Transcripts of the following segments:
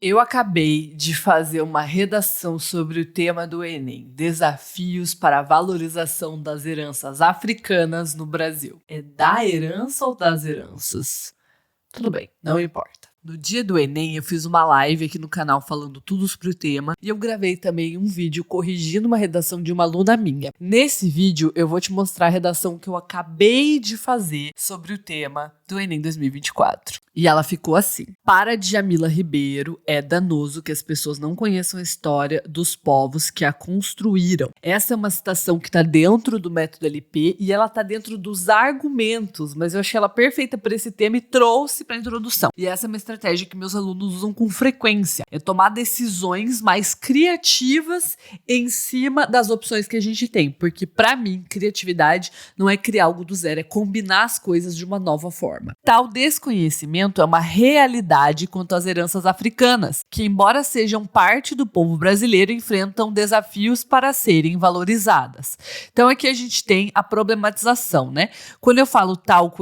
Eu acabei de fazer uma redação sobre o tema do Enem, Desafios para a Valorização das Heranças Africanas no Brasil. É da herança ou das heranças? Tudo bem, não importa. No dia do Enem, eu fiz uma live aqui no canal falando tudo sobre o tema e eu gravei também um vídeo corrigindo uma redação de uma aluna minha. Nesse vídeo, eu vou te mostrar a redação que eu acabei de fazer sobre o tema do Enem 2024. E ela ficou assim. Para Djamila Ribeiro, é danoso que as pessoas não conheçam a história dos povos que a construíram. Essa é uma citação que está dentro do método LP e ela está dentro dos argumentos, mas eu achei ela perfeita para esse tema e trouxe para a introdução. E essa é uma estratégia que meus alunos usam com frequência. É tomar decisões mais criativas em cima das opções que a gente tem. Porque, para mim, criatividade não é criar algo do zero, é combinar as coisas de uma nova forma. Tal desconhecimento é uma realidade quanto às heranças africanas, que, embora sejam parte do povo brasileiro, enfrentam desafios para serem valorizadas. Então, aqui a gente tem a problematização, né? Quando eu falo tal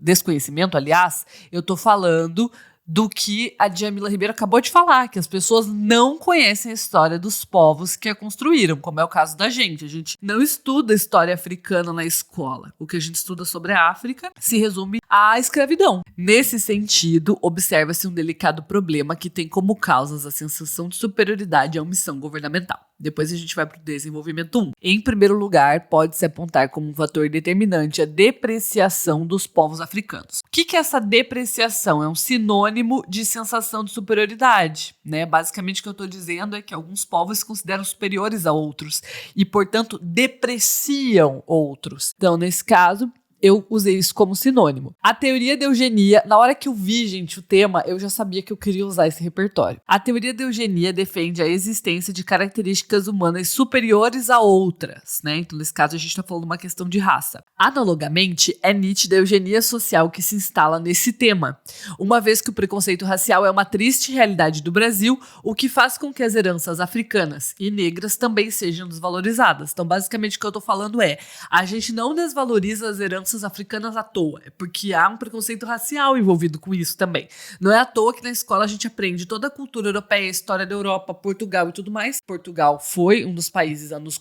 desconhecimento, aliás, eu tô falando do que a Djamila Ribeiro acabou de falar, que as pessoas não conhecem a história dos povos que a construíram, como é o caso da gente. A gente não estuda história africana na escola. O que a gente estuda sobre a África se resume à escravidão. Nesse sentido, observa-se um delicado problema que tem como causas a sensação de superioridade e a omissão governamental. Depois a gente vai para o desenvolvimento 1. Em primeiro lugar, pode-se apontar como um fator determinante a depreciação dos povos africanos. O que é essa depreciação? É um sinônimo de sensação de superioridade, né? Basicamente o que eu estou dizendo é que alguns povos se consideram superiores a outros e, portanto, depreciam outros. Então, nesse caso, eu usei isso como sinônimo. A teoria da eugenia, na hora que eu vi, gente, o tema, eu já sabia que eu queria usar esse repertório. A teoria da eugenia defende a existência de características humanas superiores a outras, né? Então, nesse caso, a gente está falando de uma questão de raça. Analogamente, é nítida a eugenia social que se instala nesse tema, uma vez que o preconceito racial é uma triste realidade do Brasil, o que faz com que as heranças africanas e negras também sejam desvalorizadas. Então, basicamente, o que eu tô falando é, a gente não desvaloriza as heranças africanas à toa, é porque há um preconceito racial envolvido com isso também. Não é à toa que na escola a gente aprende toda a cultura europeia, a história da Europa, Portugal e tudo mais. Portugal foi um dos países a nos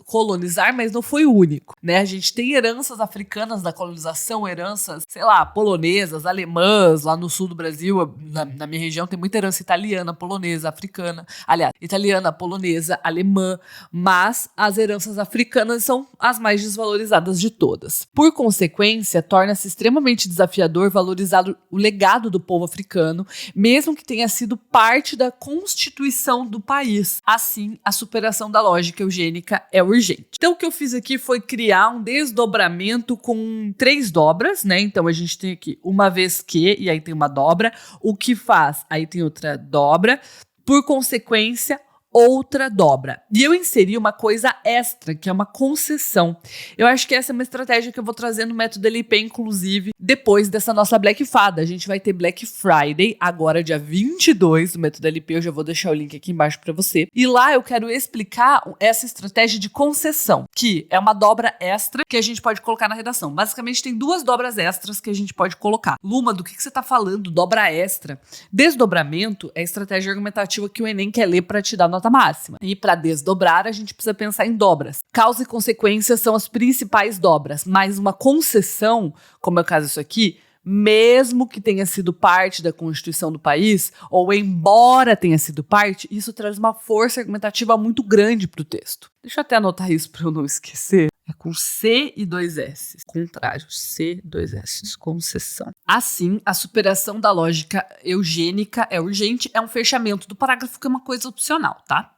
colonizar, mas não foi o único, né? A gente tem heranças africanas da colonização, heranças, sei lá, polonesas, alemãs, lá no sul do Brasil, na minha região tem muita herança italiana, polonesa, africana, aliás, italiana, polonesa, alemã, mas as heranças africanas são as mais desvalorizadas de todas. Por consequência, torna-se extremamente desafiador valorizar o legado do povo africano, mesmo que tenha sido parte da constituição do país. Assim, a superação da lógica eugênica é urgente. Então, o que eu fiz aqui foi criar um desdobramento com 3 dobras, né? Então, a gente tem aqui uma vez que, e aí tem uma dobra, o que faz, aí tem outra dobra, por consequência, outra dobra. E eu inseri uma coisa extra, que é uma concessão. Eu acho que essa é uma estratégia que eu vou trazer no método LP, inclusive, depois dessa nossa Black Fada. A gente vai ter Black Friday, agora dia 22 do método LP, eu já vou deixar o link aqui embaixo para você. E lá eu quero explicar essa estratégia de concessão, que é uma dobra extra que a gente pode colocar na redação. Basicamente, tem 2 dobras extras que a gente pode colocar. Luma, do que você tá falando? Dobra extra. Desdobramento é a estratégia argumentativa que o Enem quer ler para te dar nota máxima. E para desdobrar, a gente precisa pensar em dobras. Causa e consequência são as principais dobras, mas uma concessão, como é o caso disso aqui, mesmo que tenha sido parte da Constituição do país, ou embora tenha sido parte, isso traz uma força argumentativa muito grande para o texto. Deixa eu até anotar isso para eu não esquecer. É com C e 2 S. Contrário, C, 2 S. Concessão. Assim, a superação da lógica eugênica é urgente, é um fechamento do parágrafo que é uma coisa opcional, tá?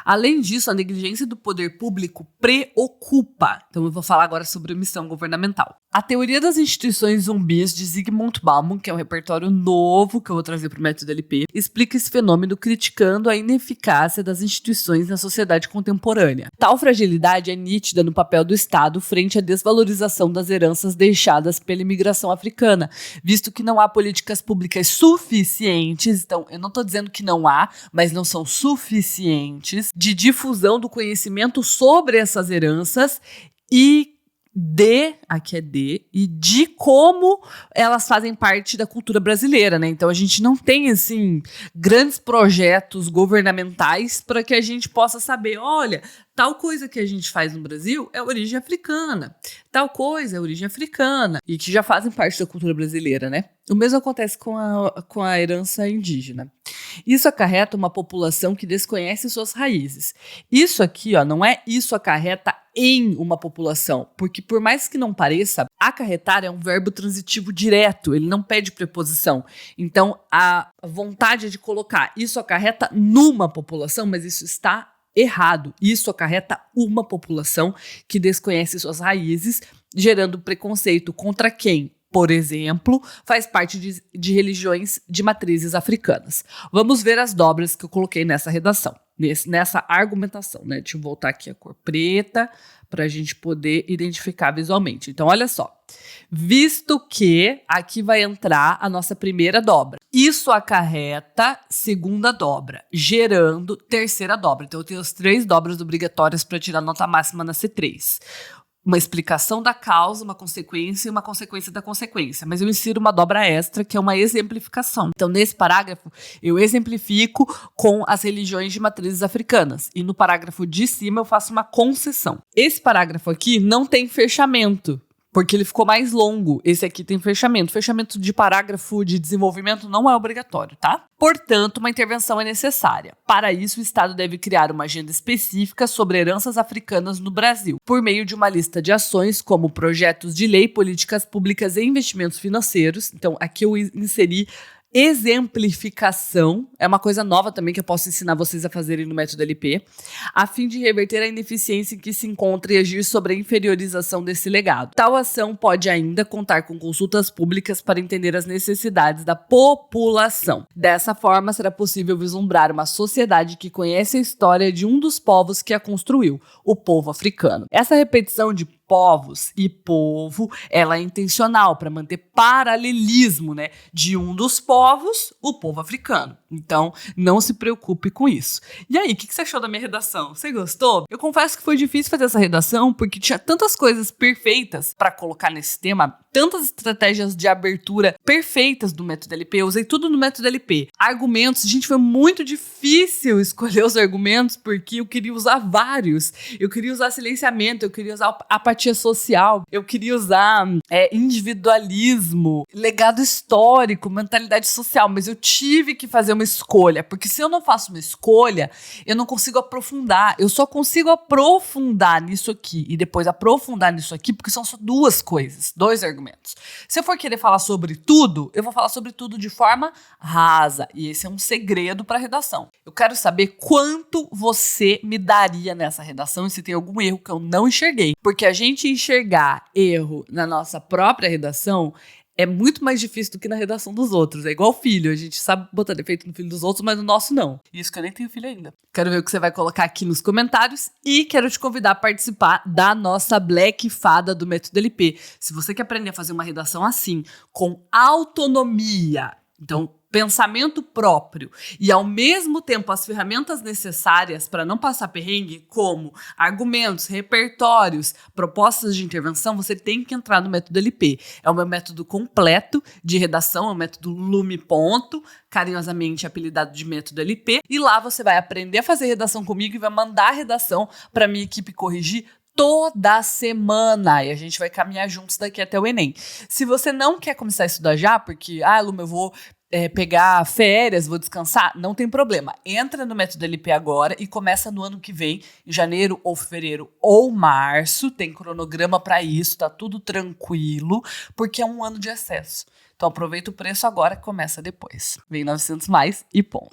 Além disso, a negligência do poder público preocupa. Então eu vou falar agora sobre omissão governamental. A teoria das instituições zumbis de Zygmunt Bauman, que é um repertório novo que eu vou trazer para o método LP, explica esse fenômeno criticando a ineficácia das instituições na sociedade contemporânea. Tal fragilidade é nítida no papel do Estado frente à desvalorização das heranças deixadas pela imigração africana, visto que não há políticas públicas suficientes, então eu não estou dizendo que não há, mas não são suficientes, de difusão do conhecimento sobre essas heranças e aqui é e de como elas fazem parte da cultura brasileira, né? Então a gente não tem, assim, grandes projetos governamentais para que a gente possa saber, olha, tal coisa que a gente faz no Brasil é origem africana, tal coisa é origem africana, e que já fazem parte da cultura brasileira, né? O mesmo acontece com a herança indígena. Isso acarreta uma população que desconhece suas raízes. Isso aqui, ó, não é isso acarreta em uma população, porque por mais que não pareça, acarretar é um verbo transitivo direto, ele não pede preposição. Então, a vontade é de colocar isso acarreta numa população, mas isso está errado. Isso acarreta uma população que desconhece suas raízes, gerando preconceito contra quem, por exemplo, faz parte de religiões de matrizes africanas. Vamos ver as dobras que eu coloquei nessa redação, nessa argumentação, né? Deixa eu voltar aqui a cor preta para a gente poder identificar visualmente. Então, olha só. Visto que aqui vai entrar a nossa primeira dobra. Isso acarreta segunda dobra, gerando terceira dobra. Então, eu tenho as 3 dobras obrigatórias para tirar nota máxima na C3. Uma explicação da causa, uma consequência e uma consequência da consequência. Mas eu insiro uma dobra extra, que é uma exemplificação. Então, nesse parágrafo, eu exemplifico com as religiões de matrizes africanas. E no parágrafo de cima, eu faço uma concessão. Esse parágrafo aqui não tem fechamento, porque ele ficou mais longo. Esse aqui tem fechamento. Fechamento de parágrafo de desenvolvimento não é obrigatório, tá? Portanto, uma intervenção é necessária. Para isso, o Estado deve criar uma agenda específica sobre heranças africanas no Brasil, por meio de uma lista de ações como projetos de lei, políticas públicas e investimentos financeiros. Então, aqui eu inseri exemplificação, é uma coisa nova também que eu posso ensinar vocês a fazerem no método LP, a fim de reverter a ineficiência em que se encontra e agir sobre a inferiorização desse legado. Tal ação pode ainda contar com consultas públicas para entender as necessidades da população. Dessa forma, será possível vislumbrar uma sociedade que conhece a história de um dos povos que a construiu, o povo africano. Essa repetição de povos e povo, ela é intencional para manter paralelismo, né, de um dos povos, o povo africano. Então, não se preocupe com isso. E aí, o que você achou da minha redação? Você gostou? Eu confesso que foi difícil fazer essa redação porque tinha tantas coisas perfeitas para colocar nesse tema, tantas estratégias de abertura perfeitas do método LP. Eu usei tudo no método LP. Argumentos, gente, foi muito difícil escolher os argumentos porque eu queria usar vários. Eu queria usar silenciamento, eu queria usar apatia social, eu queria usar individualismo, legado histórico, mentalidade social, mas eu tive que fazer uma escolha, porque se eu não faço uma escolha, eu não consigo aprofundar, eu só consigo aprofundar nisso aqui e depois aprofundar nisso aqui, porque são só 2 coisas, 2 argumentos. Se eu for querer falar sobre tudo, eu vou falar sobre tudo de forma rasa, e esse é um segredo para a redação. Eu quero saber quanto você me daria nessa redação e se tem algum erro que eu não enxerguei, porque a gente enxergar erro na nossa própria redação é muito mais difícil do que na redação dos outros. É igual filho, a gente sabe botar defeito no filho dos outros, mas no nosso não. Isso que eu nem tenho filho ainda. Quero ver o que você vai colocar aqui nos comentários e quero te convidar a participar da nossa Black Fada do Método LP. Se você quer aprender a fazer uma redação assim, com autonomia, então pensamento próprio e, ao mesmo tempo, as ferramentas necessárias para não passar perrengue, como argumentos, repertórios, propostas de intervenção, você tem que entrar no método LP. É o meu método completo de redação, é o método Lume Ponto, carinhosamente apelidado de método LP, e lá você vai aprender a fazer redação comigo e vai mandar a redação para minha equipe corrigir toda semana, e a gente vai caminhar juntos daqui até o Enem. Se você não quer começar a estudar já, porque, Luma, eu vou pegar férias, vou descansar, não tem problema. Entra no método LP agora e começa no ano que vem, em janeiro ou fevereiro ou março, tem cronograma para isso, tá tudo tranquilo, porque é um ano de acesso. Então aproveita o preço agora que começa depois. Vem 900 mais e ponto.